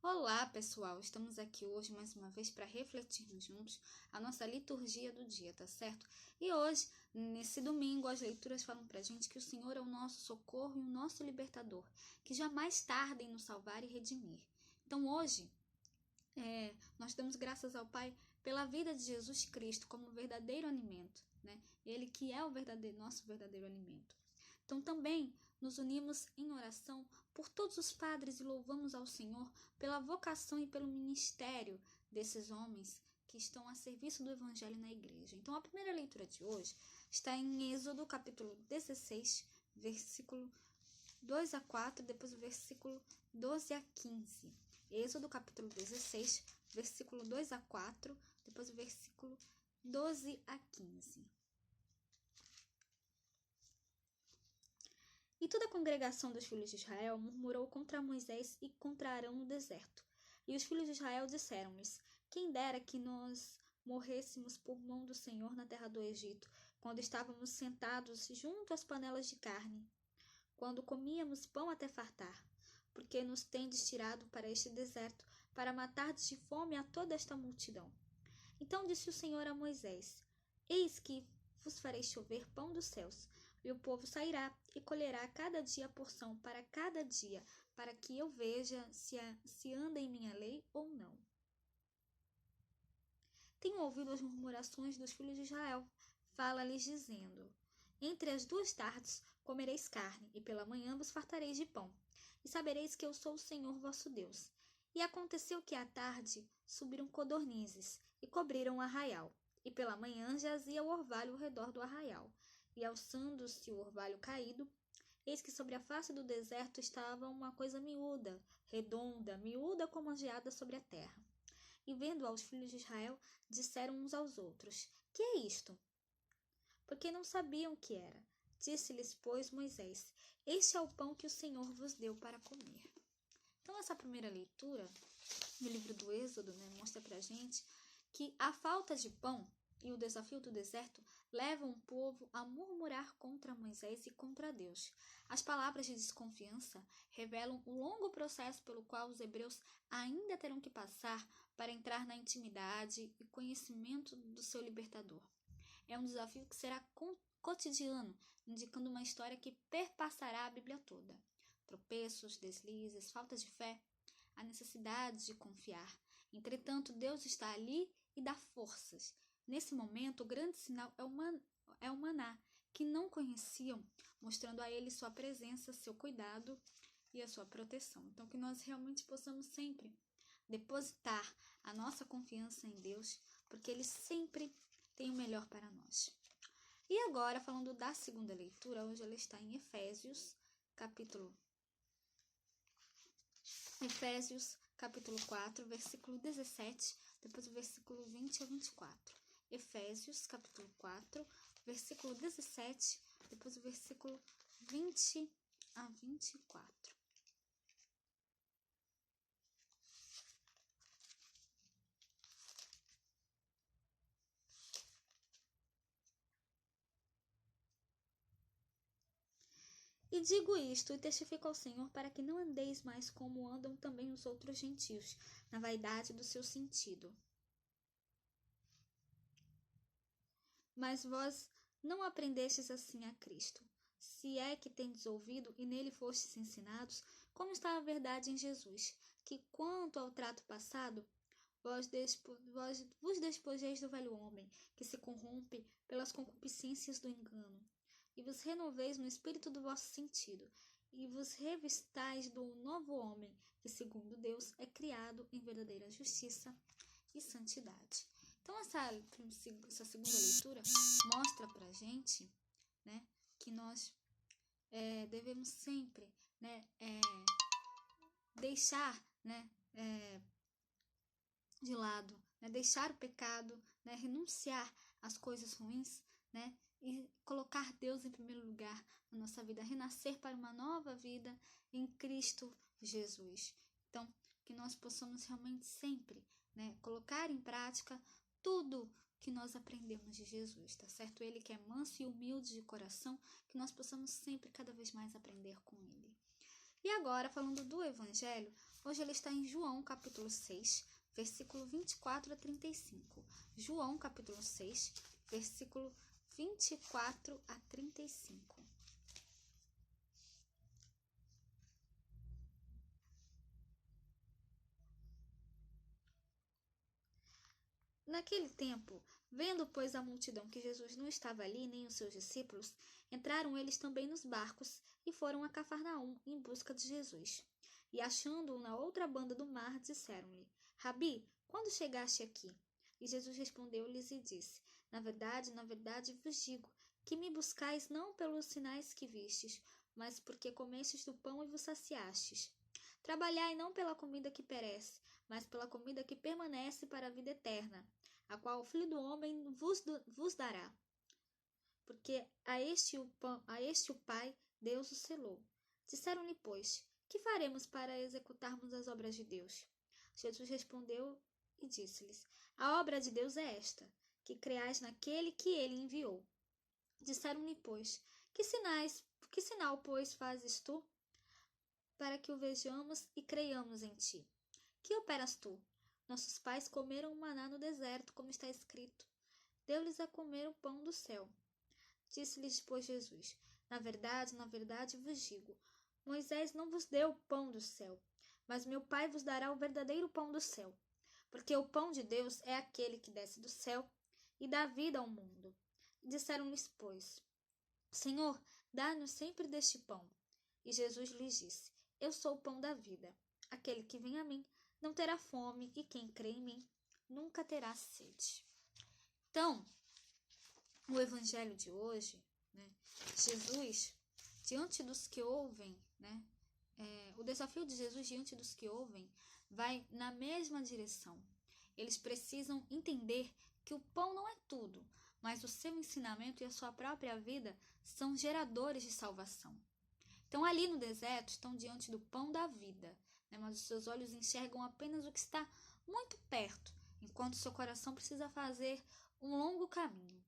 Olá, pessoal! Estamos aqui hoje mais uma vez para refletirmos juntos a nossa liturgia do dia, tá certo? E hoje, nesse domingo, as leituras falam pra gente que o Senhor é o nosso socorro e o nosso libertador, que jamais tarda em nos salvar e redimir. Então, hoje, nós damos graças ao Pai pela vida de Jesus Cristo como verdadeiro alimento, né? Ele que é o nosso verdadeiro alimento. Então também nos unimos em oração por todos os padres e louvamos ao Senhor pela vocação e pelo ministério desses homens que estão a serviço do Evangelho na igreja. Então a primeira leitura de hoje está em Êxodo capítulo 16, versículo 2 a 4, depois o versículo 12 a 15. Êxodo capítulo 16, versículo 2 a 4, depois o versículo 12 a 15. E toda a congregação dos filhos de Israel murmurou contra Moisés e contra Arão no deserto. E os filhos de Israel disseram-lhes: Quem dera que nós morrêssemos por mão do Senhor na terra do Egito, quando estávamos sentados junto às panelas de carne, quando comíamos pão até fartar, porque nos tendes tirado para este deserto, para matardes de fome a toda esta multidão. Então disse o Senhor a Moisés: Eis que vos farei chover pão dos céus, e o povo sairá e colherá cada dia a porção para cada dia, para que eu veja se anda em minha lei ou não. Tenho ouvido as murmurações dos filhos de Israel. Fala-lhes dizendo: Entre as 2 tardes comereis carne, e pela manhã vos fartareis de pão, e sabereis que eu sou o Senhor vosso Deus. E aconteceu que à tarde subiram codornizes e cobriram o arraial, e pela manhã jazia o orvalho ao redor do arraial. E alçando-se o orvalho caído, eis que sobre a face do deserto estava uma coisa miúda, redonda, miúda como a geada sobre a terra. E vendo aos filhos de Israel, disseram uns aos outros: Que é isto? Porque não sabiam o que era. Disse-lhes, pois, Moisés: Este é o pão que o Senhor vos deu para comer. Então, essa primeira leitura no livro do Êxodo, mostra pra gente que a falta de pão e o desafio do deserto levam o povo a murmurar contra Moisés e contra Deus. As palavras de desconfiança revelam o longo processo pelo qual os hebreus ainda terão que passar para entrar na intimidade e conhecimento do seu libertador. É um desafio que será cotidiano, indicando uma história que perpassará a Bíblia toda. Tropeços, deslizes, falta de fé, a necessidade de confiar. Entretanto, Deus está ali e dá forças. Nesse momento, o grande sinal é o maná, que não conheciam, mostrando a eles sua presença, seu cuidado e a sua proteção. Então, que nós realmente possamos sempre depositar a nossa confiança em Deus, porque Ele sempre tem o melhor para nós. E agora, falando da segunda leitura, hoje ela está em Efésios, capítulo 4, versículo 17, depois o versículo 20 a 24. Efésios, capítulo 4, versículo 17, depois o versículo 20 a 24. E digo isto, e testifico ao Senhor, para que não andeis mais como andam também os outros gentios, na vaidade do seu sentido. Mas vós não aprendestes assim a Cristo. Se é que tendes ouvido e nele fostes ensinados, como está a verdade em Jesus, que quanto ao trato passado, vos despojeis do velho homem, que se corrompe pelas concupiscências do engano, e vos renoveis no espírito do vosso sentido, e vos revistais do novo homem, que segundo Deus é criado em verdadeira justiça e santidade. Então, essa segunda leitura mostra pra gente, que nós devemos sempre, deixar, de lado, deixar o pecado, renunciar às coisas ruins, e colocar Deus em primeiro lugar na nossa vida, renascer para uma nova vida em Cristo Jesus. Então, que nós possamos realmente sempre, colocar em prática tudo que nós aprendemos de Jesus, tá certo? Ele que é manso e humilde de coração, que nós possamos sempre cada vez mais aprender com ele. E agora, falando do Evangelho, Hoje ele está em João, capítulo 6, versículo 24 a 35. João, capítulo 6, versículo 24 a 35. Naquele tempo, vendo, pois, a multidão que Jesus não estava ali, nem os seus discípulos, entraram eles também nos barcos e foram a Cafarnaum em busca de Jesus. E achando-o na outra banda do mar, disseram-lhe: Rabi, quando chegaste aqui? E Jesus respondeu-lhes e disse: na verdade vos digo, que me buscais não pelos sinais que vistes, mas porque comestes do pão e vos saciastes. Trabalhai não pela comida que perece, mas pela comida que permanece para a vida eterna, a qual o Filho do Homem vos dará. Porque a este o Pai Deus o selou. Disseram-lhe, pois, que faremos para executarmos as obras de Deus? Jesus respondeu e disse-lhes: a obra de Deus é esta, que creais naquele que ele enviou. Disseram-lhe, pois, que sinal, pois, fazes tu, para que o vejamos e creiamos em ti? Que operas tu? Nossos pais comeram maná no deserto, como está escrito. Deu-lhes a comer o pão do céu. Disse-lhes, pois, Jesus: na verdade vos digo, Moisés não vos deu o pão do céu, mas meu Pai vos dará o verdadeiro pão do céu. Porque o pão de Deus é aquele que desce do céu e dá vida ao mundo. Disseram-lhes, pois: Senhor, dá-nos sempre deste pão. E Jesus lhes disse: eu sou o pão da vida. Aquele que vem a mim não terá fome, e quem crê em mim nunca terá sede. Então, o evangelho de hoje, Jesus, diante dos que ouvem, o desafio de Jesus diante dos que ouvem vai na mesma direção. Eles precisam entender que o pão não é tudo, mas o seu ensinamento e a sua própria vida são geradores de salvação. Então, ali no deserto, estão diante do pão da vida, mas os seus olhos enxergam apenas o que está muito perto, enquanto seu coração precisa fazer um longo caminho.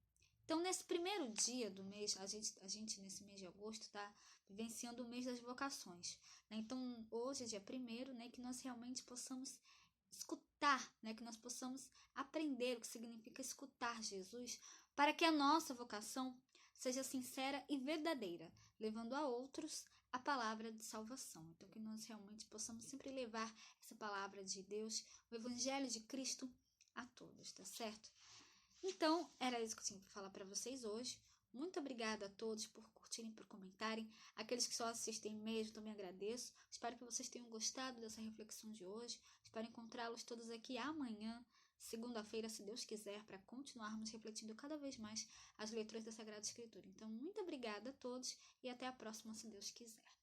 Então, nesse primeiro dia do mês, a gente nesse mês de agosto está vivenciando o mês das vocações. Então, hoje é dia 1º, que nós realmente possamos escutar, que nós possamos aprender o que significa escutar Jesus, para que a nossa vocação seja sincera e verdadeira, levando a outros a palavra de salvação. Então, que nós realmente possamos sempre levar essa palavra de Deus, o Evangelho de Cristo, a todos, tá certo? Então, era isso que eu tinha para falar para vocês hoje. Muito obrigada a todos por curtirem, por comentarem. Aqueles que só assistem mesmo, também agradeço. Espero que vocês tenham gostado dessa reflexão de hoje. Espero encontrá-los todos aqui amanhã, segunda-feira, se Deus quiser, para continuarmos refletindo cada vez mais as leituras da Sagrada Escritura. Então, muito obrigada a todos e até a próxima, se Deus quiser.